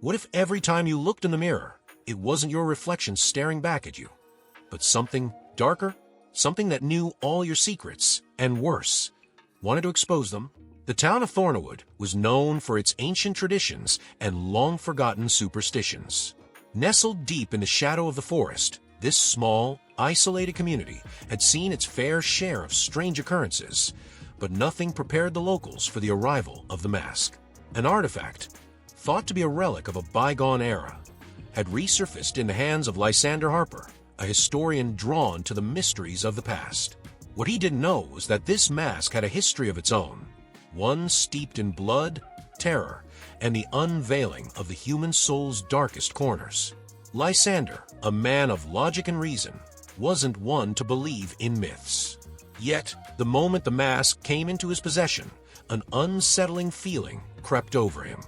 What if every time you looked in the mirror, it wasn't your reflection staring back at you, but something darker? Something that knew all your secrets, and worse, wanted to expose them? The town of Thornawood was known for its ancient traditions and long-forgotten superstitions. Nestled deep in the shadow of the forest, this small, isolated community had seen its fair share of strange occurrences, but nothing prepared the locals for the arrival of the mask. An artifact, thought to be a relic of a bygone era, had resurfaced in the hands of Lysander Harper, a historian drawn to the mysteries of the past. What he didn't know was that this mask had a history of its own, one steeped in blood, terror, and the unveiling of the human soul's darkest corners. Lysander, a man of logic and reason, wasn't one to believe in myths. Yet, the moment the mask came into his possession, an unsettling feeling crept over him.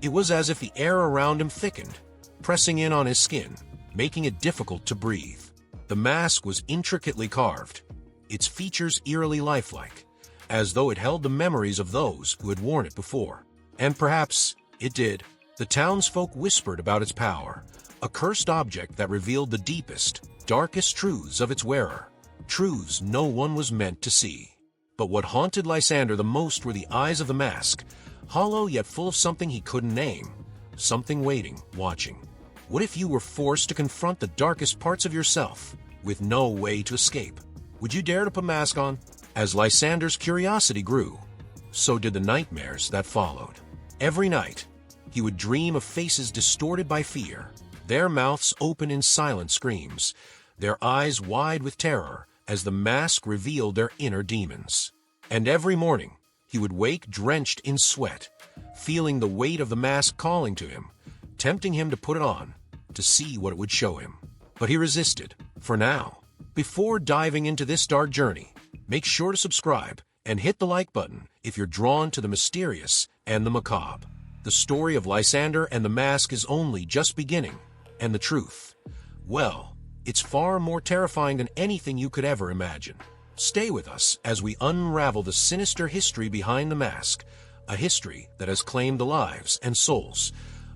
It was as if the air around him thickened, pressing in on his skin, making it difficult to breathe. The mask was intricately carved, its features eerily lifelike, as though it held the memories of those who had worn it before. And perhaps it did. The townsfolk whispered about its power, a cursed object that revealed the deepest, darkest truths of its wearer, truths no one was meant to see. But what haunted Lysander the most were the eyes of the mask, hollow yet full of something he couldn't name, something waiting, watching. What if you were forced to confront the darkest parts of yourself, with no way to escape? Would you dare to put a mask on? As Lysander's curiosity grew, so did the nightmares that followed. Every night, he would dream of faces distorted by fear, their mouths open in silent screams, their eyes wide with terror as the mask revealed their inner demons. And every morning, he would wake drenched in sweat, feeling the weight of the mask calling to him, tempting him to put it on, to see what it would show him. But he resisted, for now. Before diving into this dark journey, make sure to subscribe and hit the like button if you're drawn to the mysterious and the macabre. The story of Lysander and the mask is only just beginning, and the truth, well, it's far more terrifying than anything you could ever imagine. Stay with us as we unravel the sinister history behind the mask, a history that has claimed the lives and souls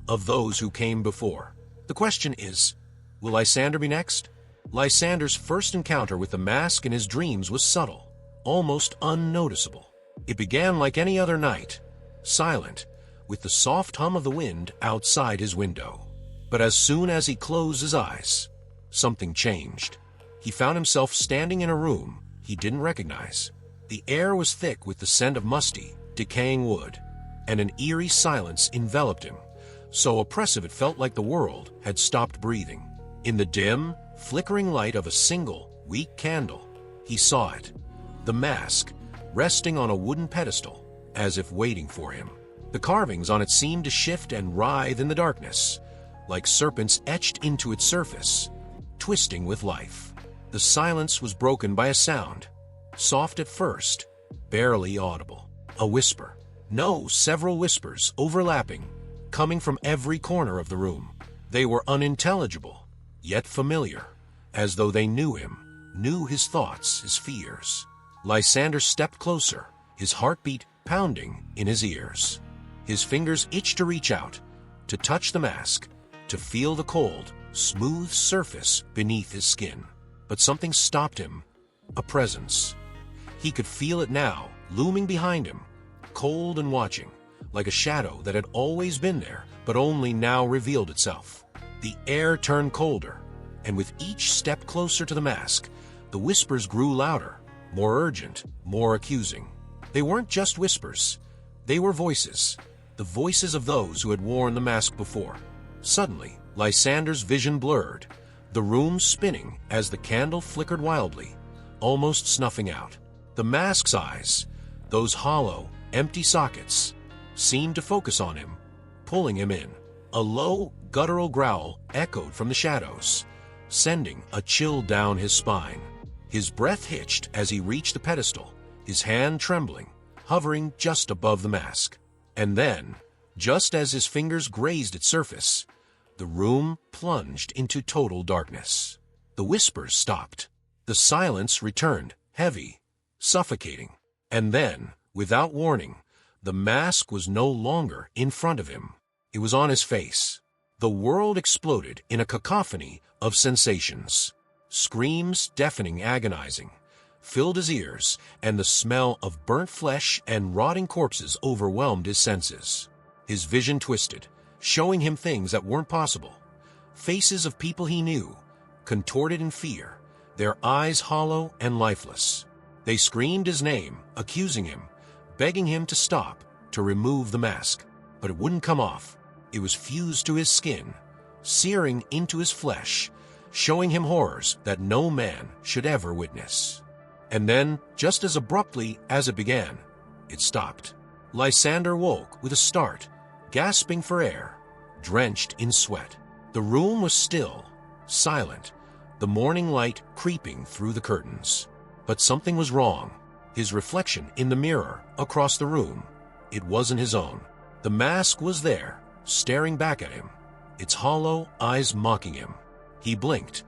of those who came before. The question is, will Lysander be next? Lysander's first encounter with the mask in his dreams was subtle, almost unnoticeable. It began like any other night, silent, with the soft hum of the wind outside his window. But as soon as he closed his eyes, something changed. He found himself standing in a room he didn't recognize. The air was thick with the scent of musty, decaying wood, and an eerie silence enveloped him, so oppressive it felt like the world had stopped breathing. In the dim, flickering light of a single, weak candle, he saw it, the mask, resting on a wooden pedestal, as if waiting for him. The carvings on it seemed to shift and writhe in the darkness, like serpents etched into its surface, twisting with life. The silence was broken by a sound, soft at first, barely audible. A whisper. No, several whispers, overlapping, coming from every corner of the room. They were unintelligible, yet familiar, as though they knew him, knew his thoughts, his fears. Lysander stepped closer, his heartbeat pounding in his ears. His fingers itched to reach out, to touch the mask, to feel the cold, smooth surface beneath his skin. But something stopped him, a presence. He could feel it now, looming behind him, cold and watching, like a shadow that had always been there, but only now revealed itself. The air turned colder, and with each step closer to the mask, the whispers grew louder, more urgent, more accusing. They weren't just whispers. They were voices, the voices of those who had worn the mask before. Suddenly, Lysander's vision blurred, the room spinning as the candle flickered wildly, almost snuffing out. The mask's eyes, those hollow, empty sockets, seemed to focus on him, pulling him in. A low, guttural growl echoed from the shadows, sending a chill down his spine. His breath hitched as he reached the pedestal, his hand trembling, hovering just above the mask. And then, just as his fingers grazed its surface, the room plunged into total darkness. The whispers stopped. The silence returned, heavy, suffocating. And then, without warning, the mask was no longer in front of him. It was on his face, The world exploded in a cacophony of sensations. Screams, deafening, agonizing, filled his ears, and the smell of burnt flesh and rotting corpses overwhelmed his senses. His vision twisted, showing him things that weren't possible. Faces of people he knew, contorted in fear, their eyes hollow and lifeless. They screamed his name, accusing him, begging him to stop, to remove the mask. But it wouldn't come off. It was fused to his skin, searing into his flesh, showing him horrors that no man should ever witness. And then, just as abruptly as it began, it stopped. Lysander woke with a start, gasping for air, drenched in sweat. The room was still, silent, the morning light creeping through the curtains. But something was wrong. His reflection in the mirror across the room, it wasn't his own. The mask was there, staring back at him, its hollow eyes mocking him. He blinked,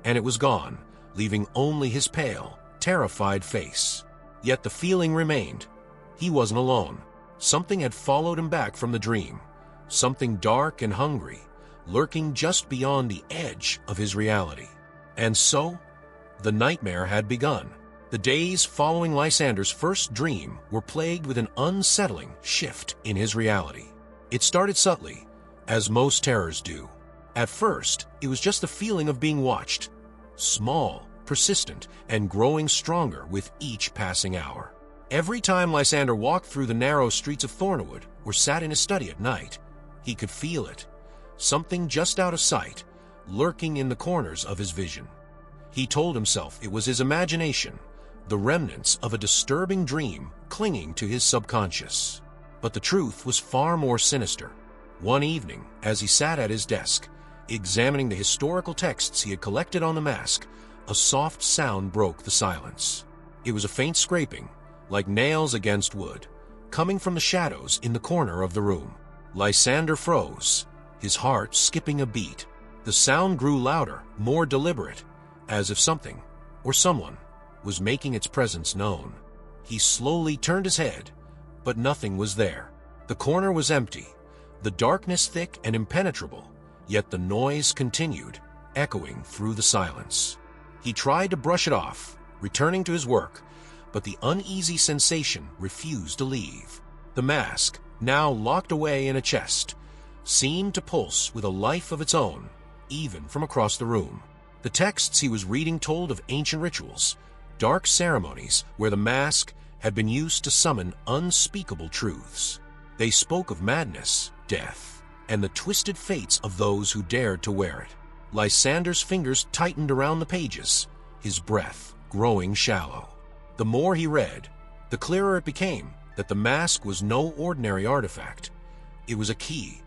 and it was gone, leaving only his pale, terrified face. Yet the feeling remained. He wasn't alone. Something had followed him back from the dream, something dark and hungry, lurking just beyond the edge of his reality. And so, the nightmare had begun. The days following Lysander's first dream were plagued with an unsettling shift in his reality. It started subtly, as most terrors do. At first, it was just the feeling of being watched, small, persistent, and growing stronger with each passing hour. Every time Lysander walked through the narrow streets of Thornwood or sat in his study at night, he could feel it, something just out of sight, lurking in the corners of his vision. He told himself it was his imagination, the remnants of a disturbing dream clinging to his subconscious. But the truth was far more sinister. One evening, as he sat at his desk, examining the historical texts he had collected on the mask, a soft sound broke the silence. It was a faint scraping, like nails against wood, coming from the shadows in the corner of the room. Lysander froze, his heart skipping a beat. The sound grew louder, more deliberate, as if something, or someone, was making its presence known. He slowly turned his head, but nothing was there. The corner was empty, the darkness thick and impenetrable, yet the noise continued, echoing through the silence. He tried to brush it off, returning to his work, but the uneasy sensation refused to leave. The mask, now locked away in a chest, seemed to pulse with a life of its own, even from across the room. The texts he was reading told of ancient rituals, dark ceremonies where the mask had been used to summon unspeakable truths. They spoke of madness, death, and the twisted fates of those who dared to wear it. Lysander's fingers tightened around the pages, his breath growing shallow. The more he read, the clearer it became that the mask was no ordinary artifact. It was a key,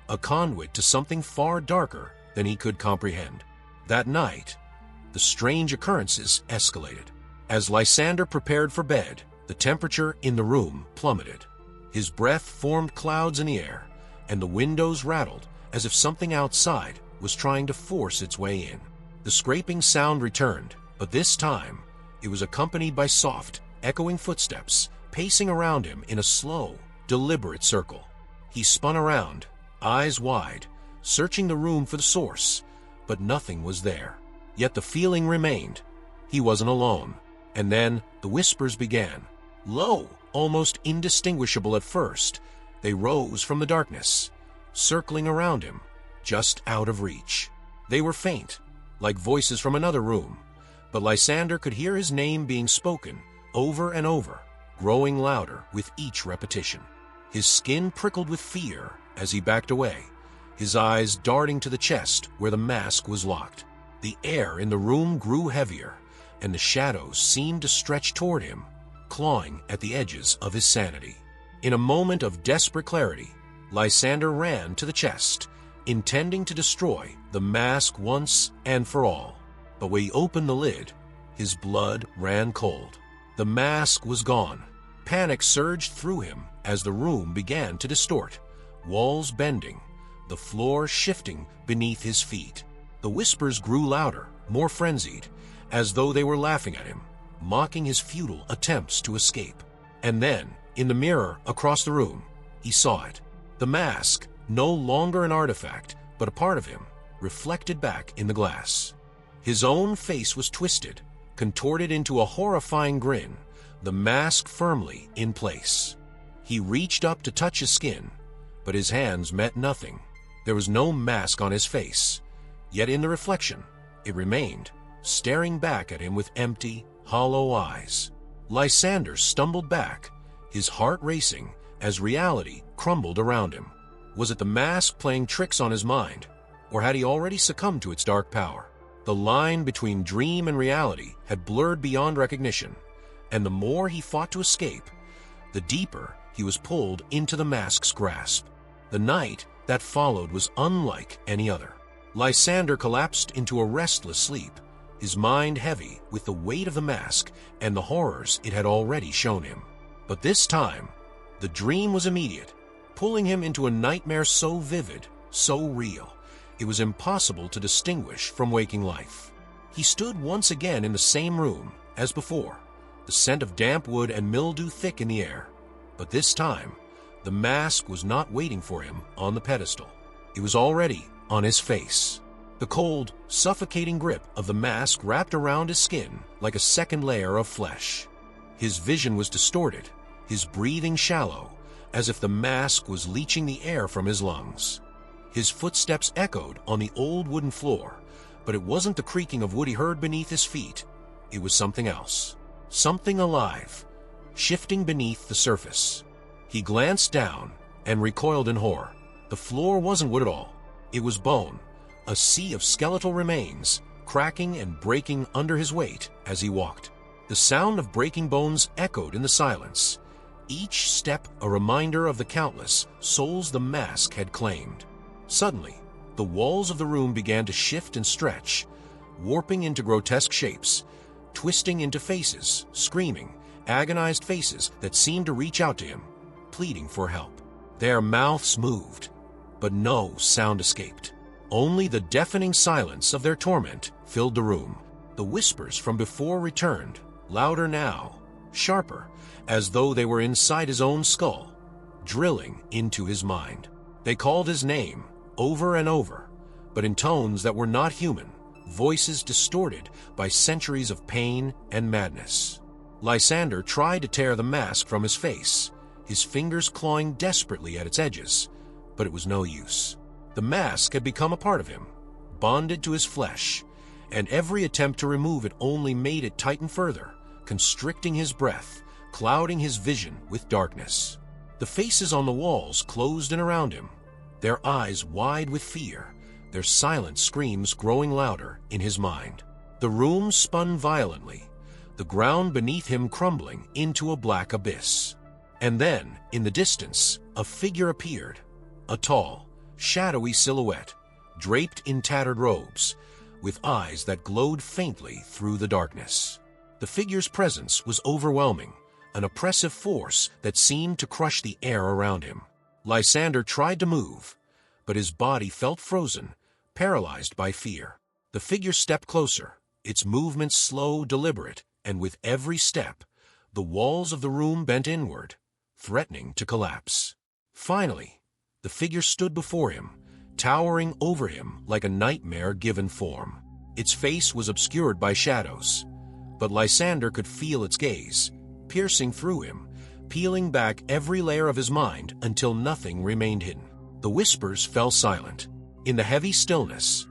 a conduit to something far darker than he could comprehend. That night, the strange occurrences escalated. As Lysander prepared for bed, the temperature in the room plummeted. His breath formed clouds in the air, and the windows rattled as if something outside was trying to force its way in. The scraping sound returned, but this time it was accompanied by soft, echoing footsteps pacing around him in a slow, deliberate circle. He spun around, eyes wide, searching the room for the source, but nothing was there. Yet the feeling remained. He wasn't alone. And then the whispers began. Low, almost indistinguishable at first, they rose from the darkness, circling around him, just out of reach. They were faint, like voices from another room, but Lysander could hear his name being spoken over and over, growing louder with each repetition. His skin prickled with fear as he backed away, his eyes darting to the chest where the mask was locked. The air in the room grew heavier, and the shadows seemed to stretch toward him, clawing at the edges of his sanity. In a moment of desperate clarity, Lysander ran to the chest, intending to destroy the mask once and for all. But when he opened the lid, his blood ran cold. The mask was gone. Panic surged through him as the room began to distort, walls bending, the floor shifting beneath his feet. The whispers grew louder, more frenzied, as though they were laughing at him, mocking his futile attempts to escape. And then, in the mirror across the room, he saw it. The mask, no longer an artifact, but a part of him reflected back in the glass. His own face was twisted, contorted into a horrifying grin, the mask firmly in place. He reached up to touch his skin, but his hands met nothing. There was no mask on his face, yet in the reflection, it remained, staring back at him with empty, hollow eyes. Lysander stumbled back, his heart racing as reality crumbled around him. Was it the mask playing tricks on his mind, or had he already succumbed to its dark power? The line between dream and reality had blurred beyond recognition, and the more he fought to escape, the deeper he was pulled into the mask's grasp. The night that followed was unlike any other. Lysander collapsed into a restless sleep, his mind heavy with the weight of the mask and the horrors it had already shown him. But this time, the dream was immediate, pulling him into a nightmare so vivid, so real, it was impossible to distinguish from waking life. He stood once again in the same room as before, the scent of damp wood and mildew thick in the air. But this time, the mask was not waiting for him on the pedestal. It was already on his face. The cold, suffocating grip of the mask wrapped around his skin like a second layer of flesh. His vision was distorted, his breathing shallow, as if the mask was leaching the air from his lungs. His footsteps echoed on the old wooden floor, but it wasn't the creaking of wood he heard beneath his feet. It was something else, something alive, shifting beneath the surface. He glanced down and recoiled in horror. The floor wasn't wood at all. It was bone, a sea of skeletal remains, cracking and breaking under his weight as he walked. The sound of breaking bones echoed in the silence, each step a reminder of the countless souls the mask had claimed. Suddenly, the walls of the room began to shift and stretch, warping into grotesque shapes, twisting into faces, screaming, agonized faces that seemed to reach out to him, pleading for help. Their mouths moved, but no sound escaped. Only the deafening silence of their torment filled the room. The whispers from before returned, louder now, sharper, as though they were inside his own skull, drilling into his mind. They called his name, over and over, but in tones that were not human, voices distorted by centuries of pain and madness. Lysander tried to tear the mask from his face, his fingers clawing desperately at its edges, but it was no use. The mask had become a part of him, bonded to his flesh, and every attempt to remove it only made it tighten further, constricting his breath, clouding his vision with darkness. The faces on the walls closed in around him, their eyes wide with fear, their silent screams growing louder in his mind. The room spun violently, the ground beneath him crumbling into a black abyss. And then, in the distance, a figure appeared, a tall, shadowy silhouette, draped in tattered robes, with eyes that glowed faintly through the darkness. The figure's presence was overwhelming, an oppressive force that seemed to crush the air around him. Lysander tried to move, but his body felt frozen, paralyzed by fear. The figure stepped closer, its movements slow, deliberate, and with every step, the walls of the room bent inward, threatening to collapse. Finally, the figure stood before him, towering over him like a nightmare given form. Its face was obscured by shadows, but Lysander could feel its gaze, piercing through him, peeling back every layer of his mind until nothing remained hidden. The whispers fell silent. In the heavy stillness,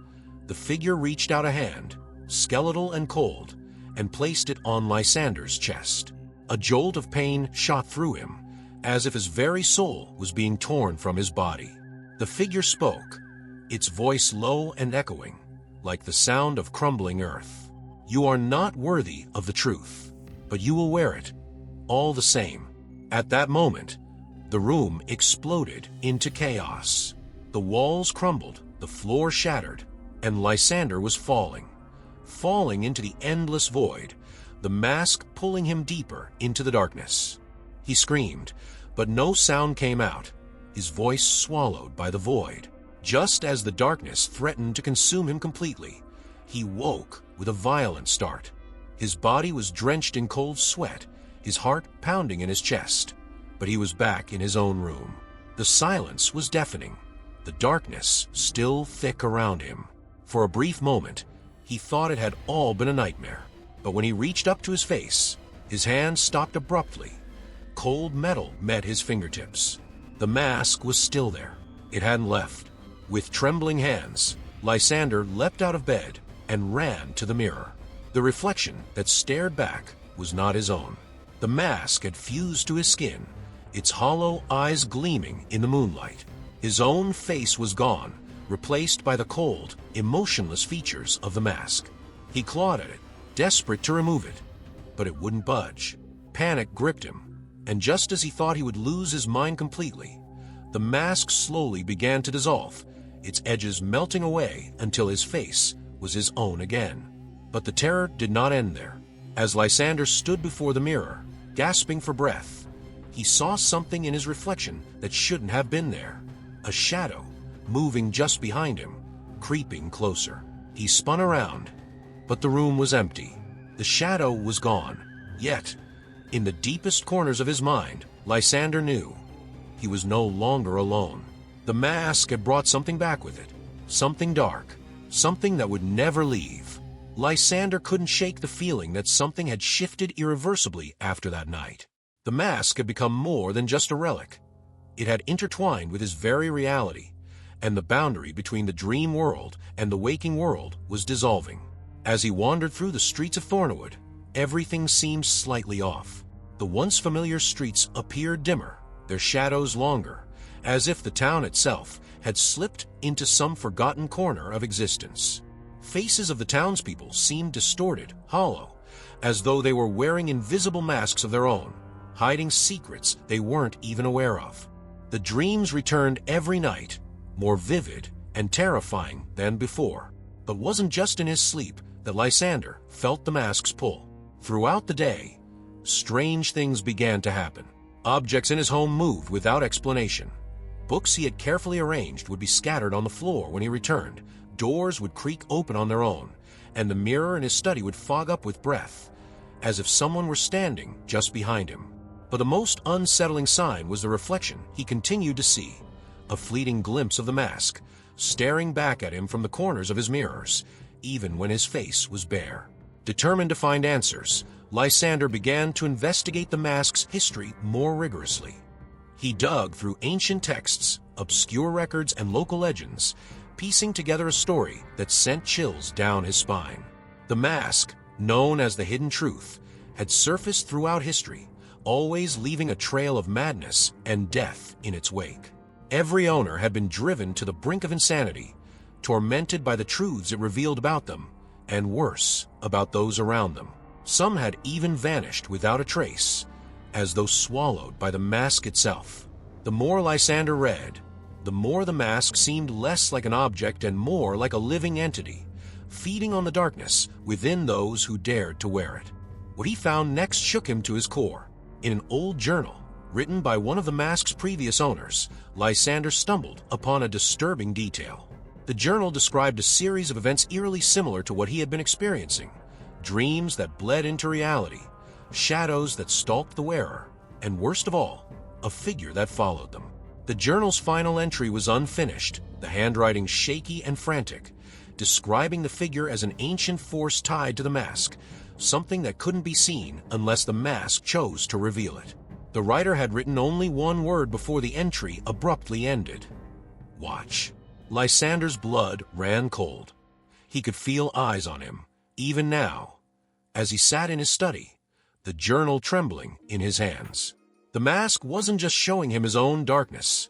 the figure reached out a hand, skeletal and cold, and placed it on Lysander's chest. A jolt of pain shot through him, as if his very soul was being torn from his body. The figure spoke, its voice low and echoing, like the sound of crumbling earth. "You are not worthy of the truth, but you will wear it, all the same." At that moment, the room exploded into chaos. The walls crumbled, the floor shattered, and Lysander was falling into the endless void, the mask pulling him deeper into the darkness. He screamed, but no sound came out, his voice swallowed by the void. Just as the darkness threatened to consume him completely, he woke with a violent start. His body was drenched in cold sweat, his heart pounding in his chest, but he was back in his own room. The silence was deafening, the darkness still thick around him. For a brief moment, he thought it had all been a nightmare. But when he reached up to his face, his hand stopped abruptly. Cold metal met his fingertips. The mask was still there. It hadn't left. With trembling hands, Lysander leapt out of bed and ran to the mirror. The reflection that stared back was not his own. The mask had fused to his skin, its hollow eyes gleaming in the moonlight. His own face was gone, replaced by the cold, emotionless features of the mask. He clawed at it, desperate to remove it, but it wouldn't budge. Panic gripped him, and just as he thought he would lose his mind completely, the mask slowly began to dissolve, its edges melting away until his face was his own again. But the terror did not end there. As Lysander stood before the mirror, gasping for breath, he saw something in his reflection that shouldn't have been there. A shadow, moving just behind him, creeping closer. He spun around, but the room was empty. The shadow was gone. Yet, in the deepest corners of his mind, Lysander knew he was no longer alone. The mask had brought something back with it, something dark, something that would never leave. Lysander couldn't shake the feeling that something had shifted irreversibly after that night. The mask had become more than just a relic. It had intertwined with his very reality, and the boundary between the dream world and the waking world was dissolving. As he wandered through the streets of Thornwood, everything seemed slightly off. The once familiar streets appeared dimmer, their shadows longer, as if the town itself had slipped into some forgotten corner of existence. Faces of the townspeople seemed distorted, hollow, as though they were wearing invisible masks of their own, hiding secrets they weren't even aware of. The dreams returned every night, more vivid and terrifying than before. But wasn't just in his sleep that Lysander felt the mask's pull. Throughout the day, strange things began to happen. Objects in his home moved without explanation. Books he had carefully arranged would be scattered on the floor when he returned. Doors would creak open on their own, and the mirror in his study would fog up with breath, as if someone were standing just behind him. But the most unsettling sign was the reflection he continued to see, a fleeting glimpse of the mask, staring back at him from the corners of his mirrors, even when his face was bare. Determined to find answers, Lysander began to investigate the mask's history more rigorously. He dug through ancient texts, obscure records, and local legends, piecing together a story that sent chills down his spine. The mask, known as the Hidden Truth, had surfaced throughout history, always leaving a trail of madness and death in its wake. Every owner had been driven to the brink of insanity, tormented by the truths it revealed about them, and worse, about those around them. Some had even vanished without a trace, as though swallowed by the mask itself. The more Lysander read, the more the mask seemed less like an object and more like a living entity, feeding on the darkness within those who dared to wear it. What he found next shook him to his core. In an old journal, written by one of the mask's previous owners, Lysander stumbled upon a disturbing detail. The journal described a series of events eerily similar to what he had been experiencing. Dreams that bled into reality, shadows that stalked the wearer, and worst of all, a figure that followed them. The journal's final entry was unfinished, the handwriting shaky and frantic, describing the figure as an ancient force tied to the mask, something that couldn't be seen unless the mask chose to reveal it. The writer had written only one word before the entry abruptly ended. Watch. Lysander's blood ran cold. He could feel eyes on him, even now, as he sat in his study, the journal trembling in his hands. The mask wasn't just showing him his own darkness.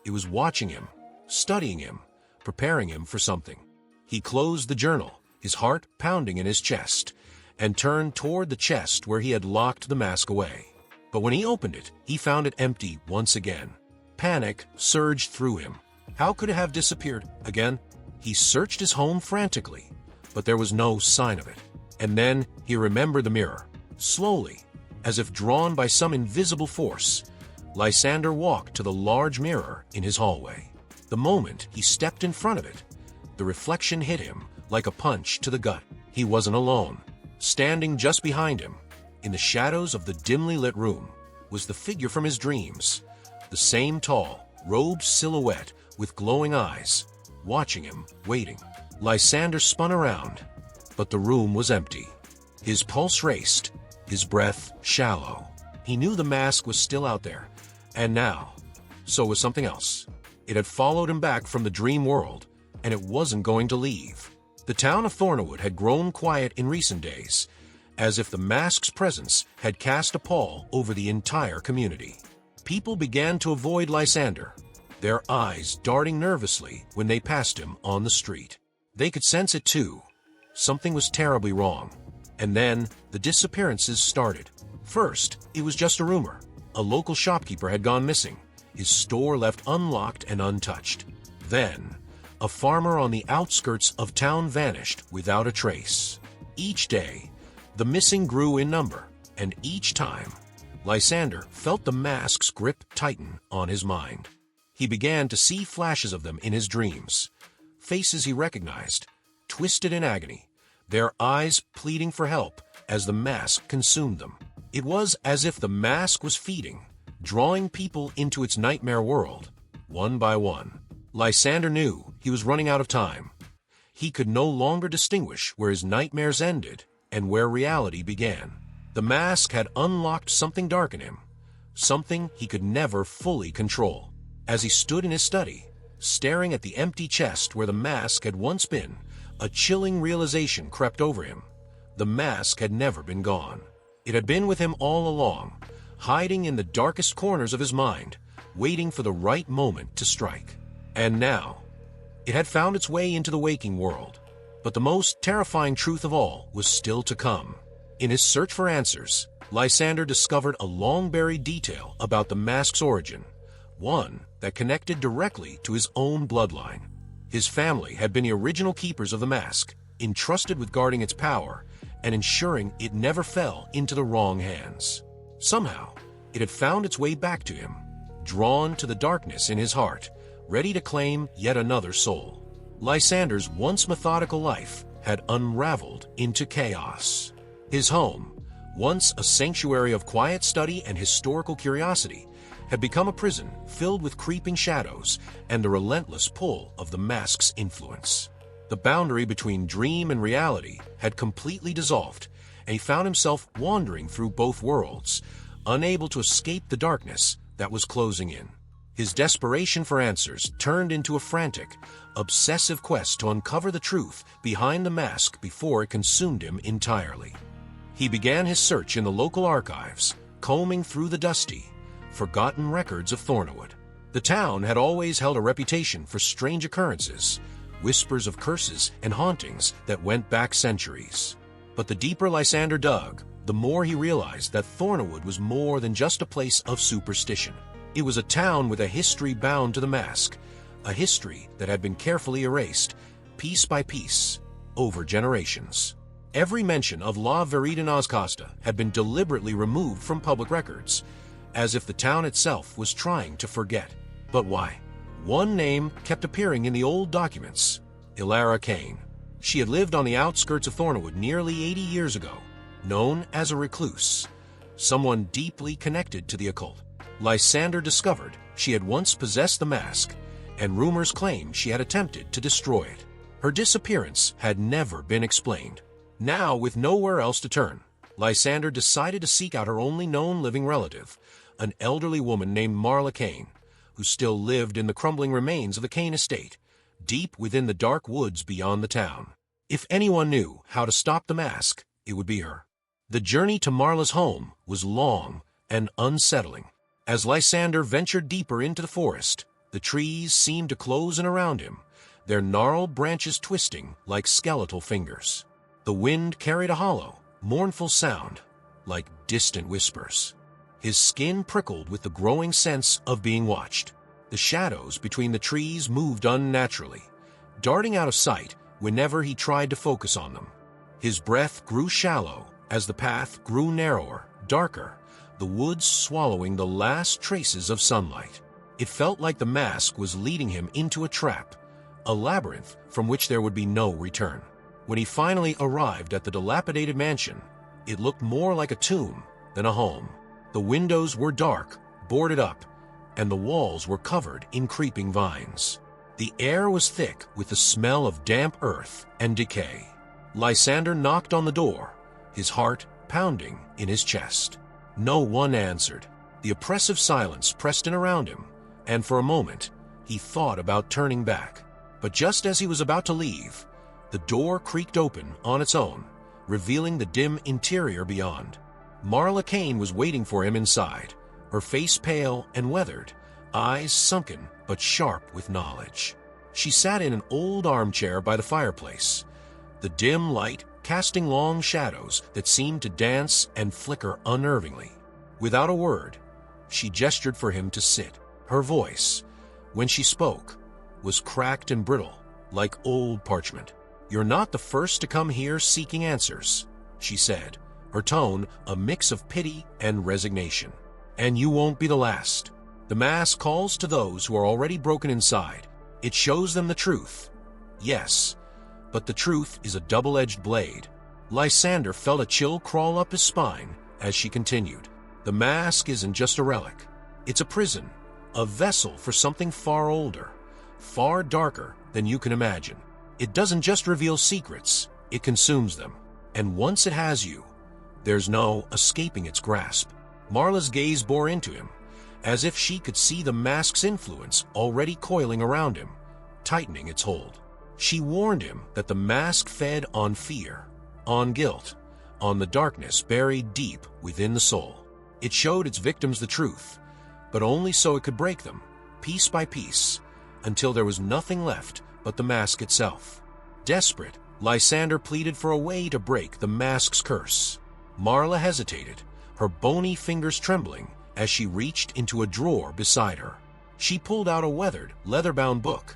It was watching him, studying him, preparing him for something. He closed the journal, his heart pounding in his chest, and turned toward the chest where he had locked the mask away. But when he opened it, he found it empty once again. Panic surged through him. How could it have disappeared again? He searched his home frantically, but there was no sign of it. And then he remembered the mirror. Slowly, as if drawn by some invisible force, Lysander walked to the large mirror in his hallway. The moment he stepped in front of it, the reflection hit him like a punch to the gut. He wasn't alone. Standing just behind him, in the shadows of the dimly lit room, was the figure from his dreams, the same tall, robed silhouette with glowing eyes, watching him, waiting. Lysander spun around, but the room was empty. His pulse raced, his breath shallow. He knew the mask was still out there, and now, so was something else. It had followed him back from the dream world, and it wasn't going to leave. The town of Thornawood had grown quiet in recent days, as if the mask's presence had cast a pall over the entire community. People began to avoid Lysander, their eyes darting nervously when they passed him on the street. They could sense it too. Something was terribly wrong. And then the disappearances started. First, it was just a rumor. A local shopkeeper had gone missing, his store left unlocked and untouched. Then, a farmer on the outskirts of town vanished without a trace. Each day, the missing grew in number, and each time, Lysander felt the mask's grip tighten on his mind. He began to see flashes of them in his dreams, faces he recognized, twisted in agony, their eyes pleading for help as the mask consumed them. It was as if the mask was feeding, drawing people into its nightmare world, one by one. Lysander knew he was running out of time. He could no longer distinguish where his nightmares ended and where reality began. The mask had unlocked something dark in him, something he could never fully control. As he stood in his study, staring at the empty chest where the mask had once been, a chilling realization crept over him. The mask had never been gone. It had been with him all along, hiding in the darkest corners of his mind, waiting for the right moment to strike. And now, it had found its way into the waking world. But the most terrifying truth of all was still to come. In his search for answers, Lysander discovered a long-buried detail about the mask's origin, one that connected directly to his own bloodline. His family had been the original keepers of the mask, entrusted with guarding its power and ensuring it never fell into the wrong hands. Somehow, it had found its way back to him, drawn to the darkness in his heart, ready to claim yet another soul. Lysander's once methodical life had unraveled into chaos. His home, once a sanctuary of quiet study and historical curiosity, had become a prison filled with creeping shadows and the relentless pull of the mask's influence. The boundary between dream and reality had completely dissolved, and he found himself wandering through both worlds, unable to escape the darkness that was closing in. His desperation for answers turned into a frantic, obsessive quest to uncover the truth behind the mask before it consumed him entirely. He began his search in the local archives, combing through the dusty, forgotten records of Thornawood. The town had always held a reputation for strange occurrences, whispers of curses and hauntings that went back centuries. But the deeper Lysander dug, the more he realized that Thornawood was more than just a place of superstition. It was a town with a history bound to the mask, a history that had been carefully erased, piece by piece, over generations. Every mention of La Verita Costa had been deliberately removed from public records, as if the town itself was trying to forget. But why? One name kept appearing in the old documents: Ilara Kane. She had lived on the outskirts of Thornawood nearly 80 years ago, known as a recluse, someone deeply connected to the occult. Lysander discovered she had once possessed the mask, and rumors claimed she had attempted to destroy it. Her disappearance had never been explained. Now, with nowhere else to turn, Lysander decided to seek out her only known living relative, an elderly woman named Marla Kane, who still lived in the crumbling remains of the Kane estate, deep within the dark woods beyond the town. If anyone knew how to stop the mask, it would be her. The journey to Marla's home was long and unsettling. As Lysander ventured deeper into the forest, the trees seemed to close in around him, their gnarled branches twisting like skeletal fingers. The wind carried a hollow, mournful sound, like distant whispers. His skin prickled with the growing sense of being watched. The shadows between the trees moved unnaturally, darting out of sight whenever he tried to focus on them. His breath grew shallow as the path grew narrower, darker, the woods swallowing the last traces of sunlight. It felt like the mask was leading him into a trap, a labyrinth from which there would be no return. When he finally arrived at the dilapidated mansion, it looked more like a tomb than a home. The windows were dark, boarded up, and the walls were covered in creeping vines. The air was thick with the smell of damp earth and decay. Lysander knocked on the door, his heart pounding in his chest. No one answered. The oppressive silence pressed in around him, and for a moment, he thought about turning back. But just as he was about to leave, the door creaked open on its own, revealing the dim interior beyond. Marla Kane was waiting for him inside, her face pale and weathered, eyes sunken but sharp with knowledge. She sat in an old armchair by the fireplace, the dim light casting long shadows that seemed to dance and flicker unnervingly. Without a word, she gestured for him to sit. Her voice, when she spoke, was cracked and brittle, like old parchment. "You're not the first to come here seeking answers," she said, her tone a mix of pity and resignation. "And you won't be the last. The mask calls to those who are already broken inside. It shows them the truth. Yes, but the truth is a double-edged blade." Lysander felt a chill crawl up his spine as she continued. "The mask isn't just a relic. It's a prison, a vessel for something far older, far darker than you can imagine. It doesn't just reveal secrets, it consumes them. And once it has you, there's no escaping its grasp." Marla's gaze bore into him, as if she could see the mask's influence already coiling around him, tightening its hold. She warned him that the mask fed on fear, on guilt, on the darkness buried deep within the soul. It showed its victims the truth, but only so it could break them, piece by piece, until there was nothing left but the mask itself. Desperate, Lysander pleaded for a way to break the mask's curse. Marla hesitated, her bony fingers trembling as she reached into a drawer beside her. She pulled out a weathered, leather-bound book,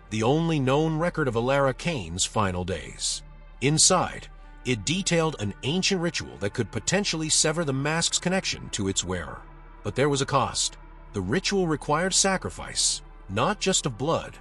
the only known record of Alara Kane's final days. Inside, it detailed an ancient ritual that could potentially sever the mask's connection to its wearer. But there was a cost. The ritual required sacrifice, not just of blood,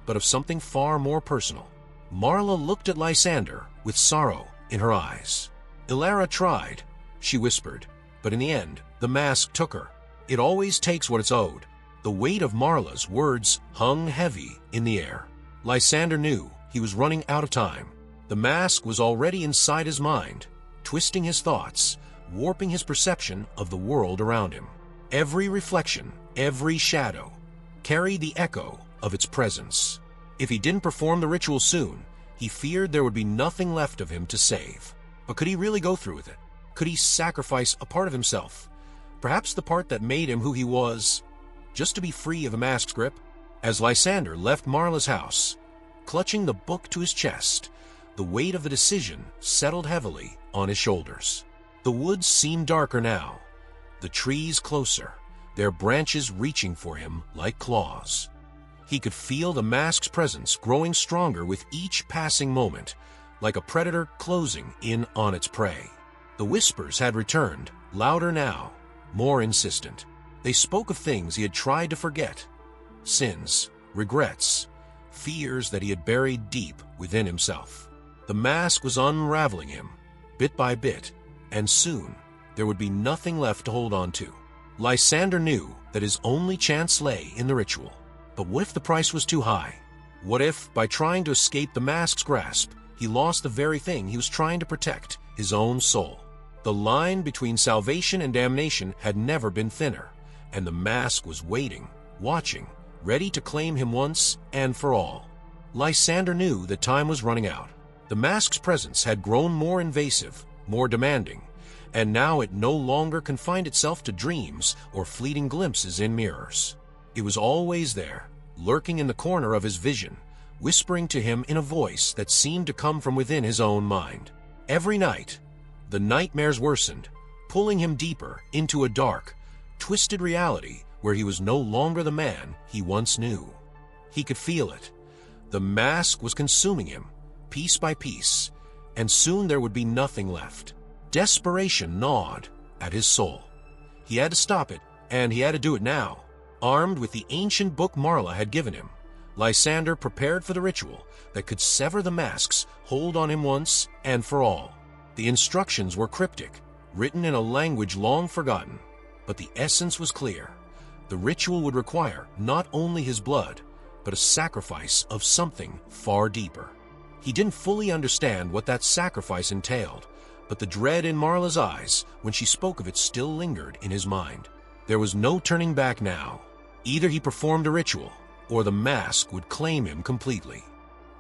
but of something far more personal. Marla looked at Lysander with sorrow in her eyes. "Ilara tried," she whispered, "but in the end, the mask took her. It always takes what it's owed." The weight of Marla's words hung heavy in the air. Lysander knew he was running out of time. The mask was already inside his mind, twisting his thoughts, warping his perception of the world around him. Every reflection, every shadow, carried the echo of its presence. If he didn't perform the ritual soon, he feared there would be nothing left of him to save. But could he really go through with it? Could he sacrifice a part of himself, perhaps the part that made him who he was, just to be free of the mask's grip? As Lysander left Marla's house, clutching the book to his chest, the weight of the decision settled heavily on his shoulders. The woods seemed darker now, the trees closer, their branches reaching for him like claws. He could feel the mask's presence growing stronger with each passing moment, like a predator closing in on its prey. The whispers had returned, louder now, more insistent. They spoke of things he had tried to forget, sins, regrets, fears that he had buried deep within himself. The mask was unraveling him, bit by bit, and soon there would be nothing left to hold on to. Lysander knew that his only chance lay in the ritual. But what if the price was too high? What if, by trying to escape the mask's grasp, he lost the very thing he was trying to protect, his own soul? The line between salvation and damnation had never been thinner, and the mask was waiting, watching, ready to claim him once and for all. Lysander knew that time was running out. The mask's presence had grown more invasive, more demanding, and now it no longer confined itself to dreams or fleeting glimpses in mirrors. It was always there, lurking in the corner of his vision, whispering to him in a voice that seemed to come from within his own mind. Every night, the nightmares worsened, pulling him deeper into a dark, twisted reality where he was no longer the man he once knew. He could feel it. The mask was consuming him, piece by piece, and soon there would be nothing left. Desperation gnawed at his soul. He had to stop it, and he had to do it now. Armed with the ancient book Marla had given him, Lysander prepared for the ritual that could sever the mask's hold on him once and for all. The instructions were cryptic, written in a language long forgotten, but the essence was clear. The ritual would require not only his blood, but but a sacrifice of something far deeper. He didn't fully understand what that sacrifice entailed, but the dread in Marla's eyes when she spoke of it still lingered in his mind. There was no turning back now. Either he performed a ritual, or the mask would claim him completely.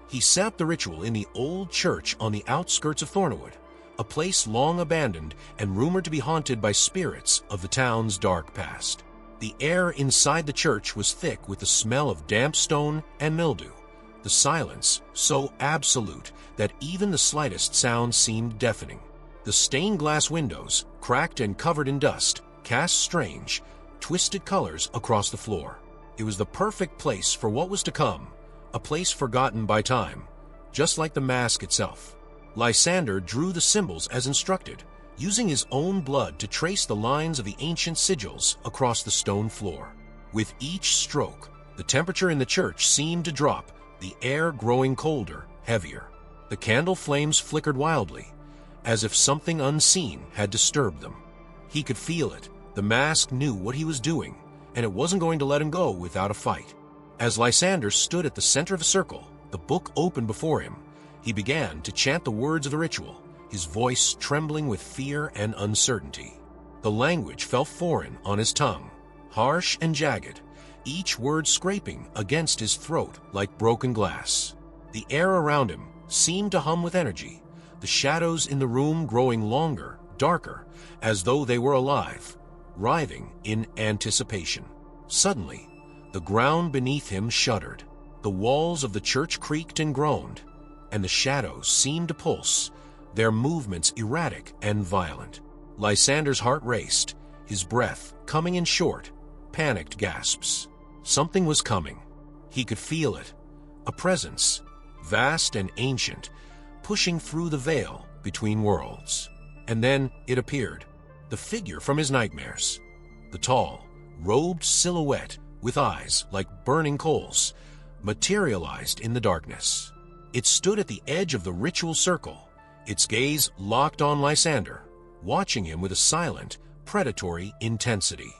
He set up the ritual in the old church on the outskirts of Thornawood, a place long abandoned and rumored to be haunted by spirits of the town's dark past. The air inside the church was thick with the smell of damp stone and mildew, the silence so absolute that even the slightest sound seemed deafening. The stained glass windows, cracked and covered in dust, cast strange, twisted colors across the floor. It was the perfect place for what was to come, a place forgotten by time, just like the mask itself. Lysander drew the symbols as instructed, using his own blood to trace the lines of the ancient sigils across the stone floor. With each stroke, the temperature in the church seemed to drop, the air growing colder, heavier. The candle flames flickered wildly, as if something unseen had disturbed them. He could feel it. The mask knew what he was doing, and it wasn't going to let him go without a fight. As Lysander stood at the center of the circle, the book open before him, he began to chant the words of the ritual, his voice trembling with fear and uncertainty. The language felt foreign on his tongue, harsh and jagged, each word scraping against his throat like broken glass. The air around him seemed to hum with energy, the shadows in the room growing longer, darker, as though they were alive, writhing in anticipation. Suddenly, the ground beneath him shuddered. The walls of the church creaked and groaned, and the shadows seemed to pulse, their movements erratic and violent. Lysander's heart raced, his breath coming in short, panicked gasps. Something was coming. He could feel it, a presence, vast and ancient, pushing through the veil between worlds. And then it appeared, the figure from his nightmares, the tall, robed silhouette with eyes like burning coals, materialized in the darkness. It stood at the edge of the ritual circle, its gaze locked on Lysander, watching him with a silent, predatory intensity.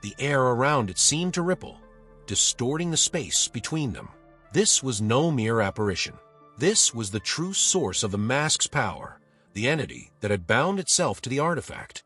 The air around it seemed to ripple, distorting the space between them. This was no mere apparition. This was the true source of the mask's power, the entity that had bound itself to the artifact,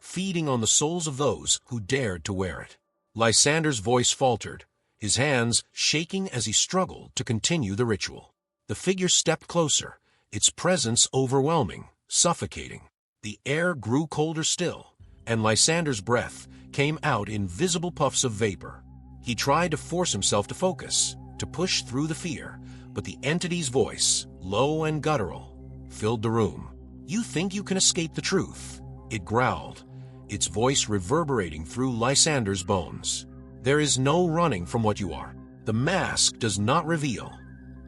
feeding on the souls of those who dared to wear it. Lysander's voice faltered, his hands shaking as he struggled to continue the ritual. The figure stepped closer, its presence overwhelming, suffocating. The air grew colder still, and Lysander's breath came out in visible puffs of vapor. He tried to force himself to focus, to push through the fear, but the entity's voice, low and guttural, filled the room. "You think you can escape the truth," it growled, its voice reverberating through Lysander's bones. "There is no running from what you are. The mask does not reveal.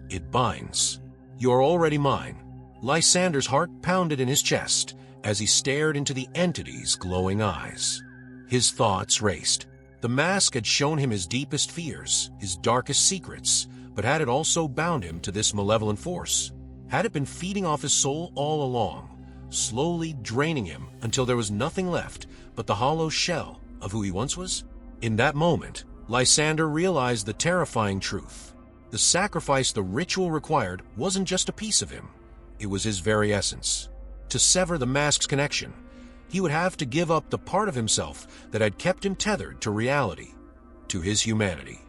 It binds. You are already mine." Lysander's heart pounded in his chest as he stared into the entity's glowing eyes. His thoughts raced. The mask had shown him his deepest fears, his darkest secrets, but had it also bound him to this malevolent force? Had it been feeding off his soul all along, slowly draining him until there was nothing left but the hollow shell of who he once was? In that moment, Lysander realized the terrifying truth. The sacrifice the ritual required wasn't just a piece of him, it was his very essence. To sever the mask's connection, he would have to give up the part of himself that had kept him tethered to reality, to his humanity.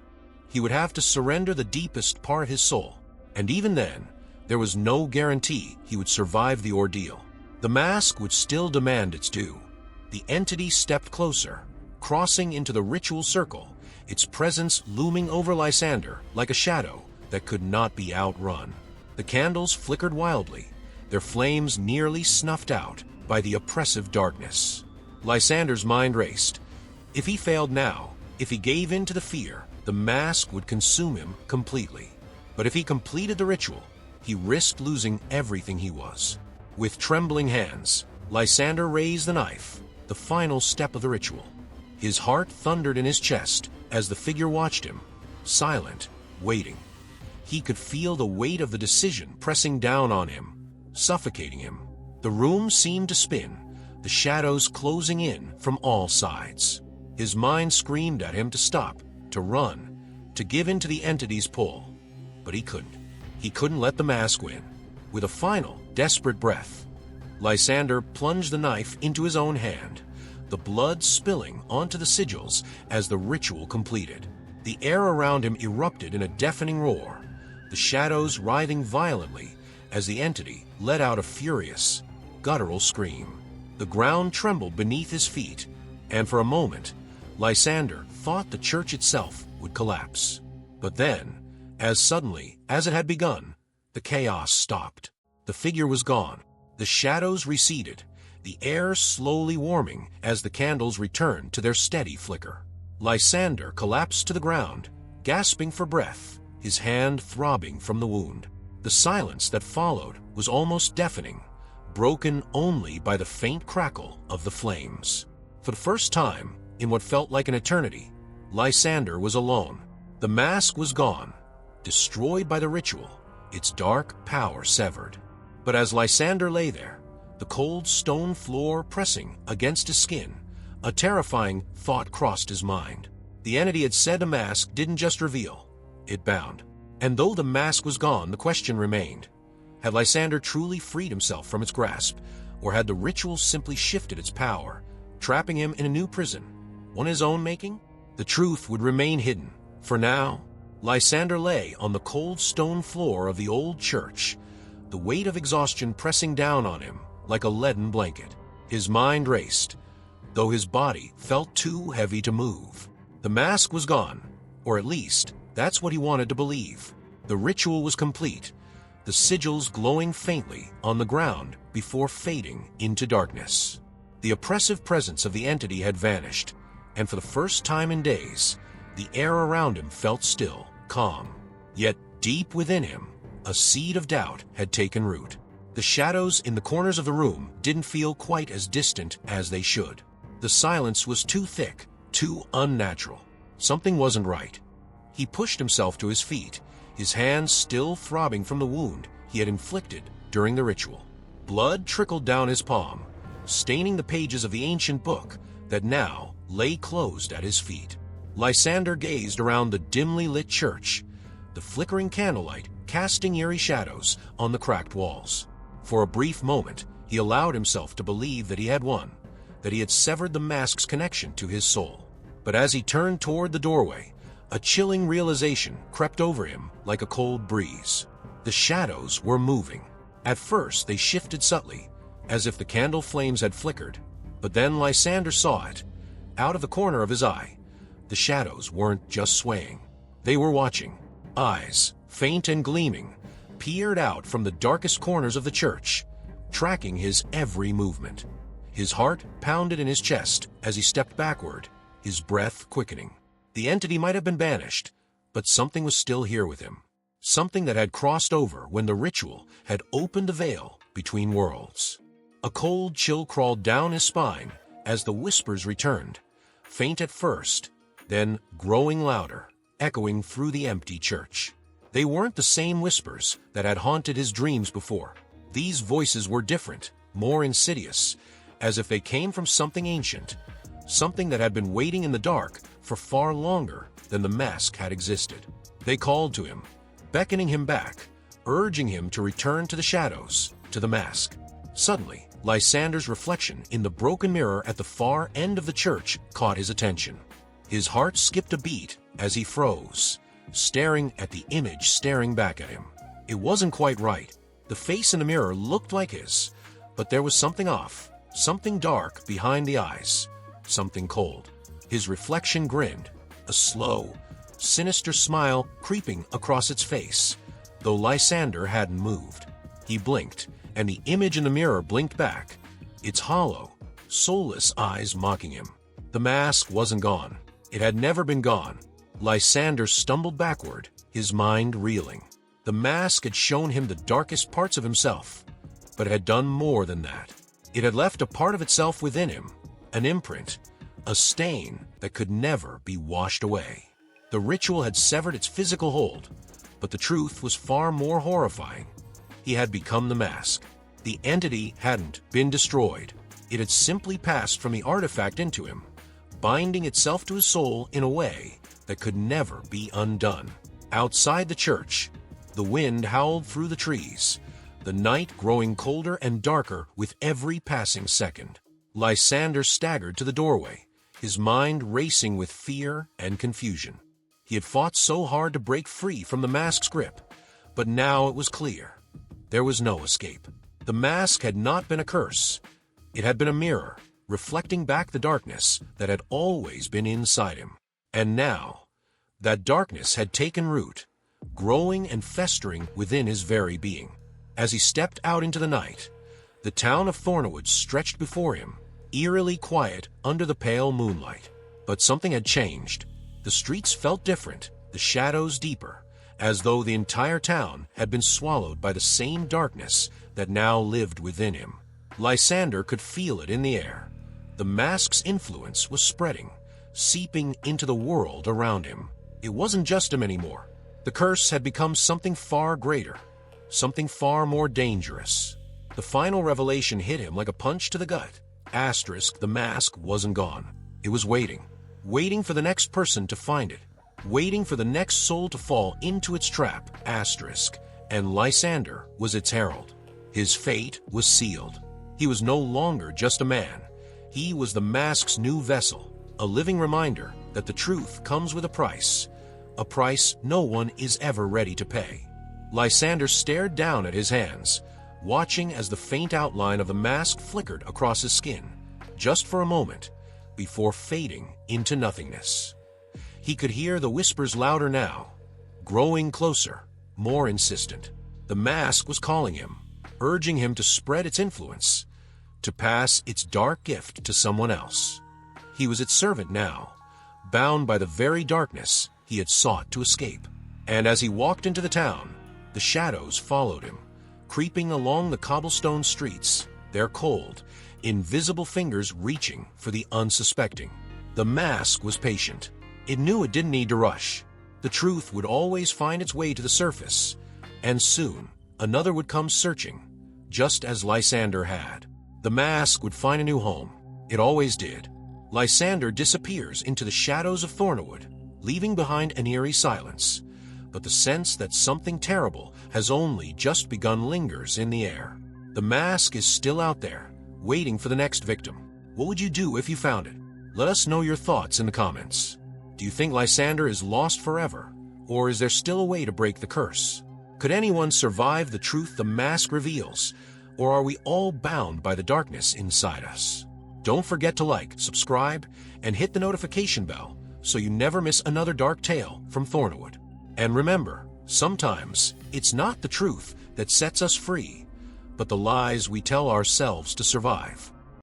He would have to surrender the deepest part of his soul, and even then, there was no guarantee he would survive the ordeal. The mask would still demand its due. The entity stepped closer, crossing into the ritual circle, its presence looming over Lysander like a shadow that could not be outrun. The candles flickered wildly, their flames nearly snuffed out by the oppressive darkness. Lysander's mind raced. If he failed now, if he gave in to the fear, the mask would consume him completely. But if he completed the ritual, he risked losing everything he was. With trembling hands, Lysander raised the knife, the final step of the ritual. His heart thundered in his chest as the figure watched him, silent, waiting. He could feel the weight of the decision pressing down on him, suffocating him. The room seemed to spin, the shadows closing in from all sides. His mind screamed at him to stop, to run, to give in to the entity's pull. But he couldn't. He couldn't let the mask win. With a final, desperate breath, Lysander plunged the knife into his own hand, the blood spilling onto the sigils as the ritual completed. The air around him erupted in a deafening roar, the shadows writhing violently as the entity let out a furious, guttural scream. The ground trembled beneath his feet, and for a moment, Lysander thought the church itself would collapse. But then, as suddenly as it had begun, the chaos stopped. The figure was gone. The shadows receded, the air slowly warming as the candles returned to their steady flicker. Lysander collapsed to the ground, gasping for breath, his hand throbbing from the wound. The silence that followed was almost deafening, broken only by the faint crackle of the flames. For the first time, in what felt like an eternity, Lysander was alone. The mask was gone, destroyed by the ritual, its dark power severed. But as Lysander lay there, the cold stone floor pressing against his skin, a terrifying thought crossed his mind. The entity had said a mask didn't just reveal, it bound. And though the mask was gone, the question remained. Had Lysander truly freed himself from its grasp, or had the ritual simply shifted its power, trapping him in a new prison, one his own making? The truth would remain hidden. For now, Lysander lay on the cold stone floor of the old church, the weight of exhaustion pressing down on him like a leaden blanket. His mind raced, though his body felt too heavy to move. The mask was gone, or at least, that's what he wanted to believe. The ritual was complete, the sigils glowing faintly on the ground before fading into darkness. The oppressive presence of the entity had vanished, and for the first time in days, the air around him felt still, calm. Yet deep within him, a seed of doubt had taken root. The shadows in the corners of the room didn't feel quite as distant as they should. The silence was too thick, too unnatural. Something wasn't right. He pushed himself to his feet, his hands still throbbing from the wound he had inflicted during the ritual. Blood trickled down his palm, staining the pages of the ancient book that now lay closed at his feet. Lysander gazed around the dimly lit church, the flickering candlelight casting eerie shadows on the cracked walls. For a brief moment, he allowed himself to believe that he had won, that he had severed the mask's connection to his soul. But as he turned toward the doorway, a chilling realization crept over him like a cold breeze. The shadows were moving. At first, they shifted subtly, as if the candle flames had flickered. But then Lysander saw it. Out of the corner of his eye, the shadows weren't just swaying. They were watching. Eyes, faint and gleaming, peered out from the darkest corners of the church, tracking his every movement. His heart pounded in his chest as he stepped backward, his breath quickening. The entity might have been banished, but something was still here with him. Something that had crossed over when the ritual had opened the veil between worlds. A cold chill crawled down his spine as the whispers returned, faint at first, then growing louder, echoing through the empty church. They weren't the same whispers that had haunted his dreams before. These voices were different, more insidious, as if they came from something ancient, something that had been waiting in the dark for far longer than the mask had existed. They called to him, beckoning him back, urging him to return to the shadows, to the mask. Suddenly, Lysander's reflection in the broken mirror at the far end of the church caught his attention. His heart skipped a beat as he froze, staring at the image staring back at him. It wasn't quite right. The face in the mirror looked like his, but there was something off, something dark behind the eyes, something cold. His reflection grinned, a slow, sinister smile creeping across its face, though Lysander hadn't moved. He blinked, and the image in the mirror blinked back, its hollow, soulless eyes mocking him. The mask wasn't gone. It had never been gone. Lysander stumbled backward, his mind reeling. The mask had shown him the darkest parts of himself, but it had done more than that. It had left a part of itself within him, an imprint, a stain that could never be washed away. The ritual had severed its physical hold, but the truth was far more horrifying. He had become the mask. The entity hadn't been destroyed. It had simply passed from the artifact into him, binding itself to his soul in a way that could never be undone. Outside the church, the wind howled through the trees, the night growing colder and darker with every passing second. Lysander staggered to the doorway, his mind racing with fear and confusion. He had fought so hard to break free from the mask's grip, but now it was clear. There was no escape. The mask had not been a curse. It had been a mirror, reflecting back the darkness that had always been inside him. And now, that darkness had taken root, growing and festering within his very being. As he stepped out into the night, the town of Thornwood stretched before him, eerily quiet under the pale moonlight. But something had changed. The streets felt different, the shadows deeper, as though the entire town had been swallowed by the same darkness that now lived within him. Lysander could feel it in the air. The mask's influence was spreading, seeping into the world around him. It wasn't just him anymore. The curse had become something far greater, something far more dangerous. The final revelation hit him like a punch to the gut. The mask wasn't gone. It was waiting for the next person to find it, waiting for the next soul to fall into its trap, and Lysander was its herald. His fate was sealed. He was no longer just a man. He was the mask's new vessel, a living reminder that the truth comes with a price no one is ever ready to pay. Lysander stared down at his hands, watching as the faint outline of the mask flickered across his skin, just for a moment, before fading into nothingness. He could hear the whispers louder now, growing closer, more insistent. The mask was calling him, urging him to spread its influence, to pass its dark gift to someone else. He was its servant now, bound by the very darkness he had sought to escape. And as he walked into the town, the shadows followed him, creeping along the cobblestone streets, their cold, invisible fingers reaching for the unsuspecting. The mask was patient. It knew it didn't need to rush. The truth would always find its way to the surface, and soon another would come searching, just as Lysander had. The mask would find a new home. It always did. Lysander disappears into the shadows of Thornwood, leaving behind an eerie silence, but the sense that something terrible has only just begun lingers in the air. The mask is still out there, waiting for the next victim. What would you do if you found it? Let us know your thoughts in the comments. Do you think Lysander is lost forever, or is there still a way to break the curse? Could anyone survive the truth the mask reveals, or are we all bound by the darkness inside us? Don't forget to like, subscribe, and hit the notification bell so you never miss another dark tale from Thornwood. And remember, sometimes it's not the truth that sets us free, but the lies we tell ourselves to survive.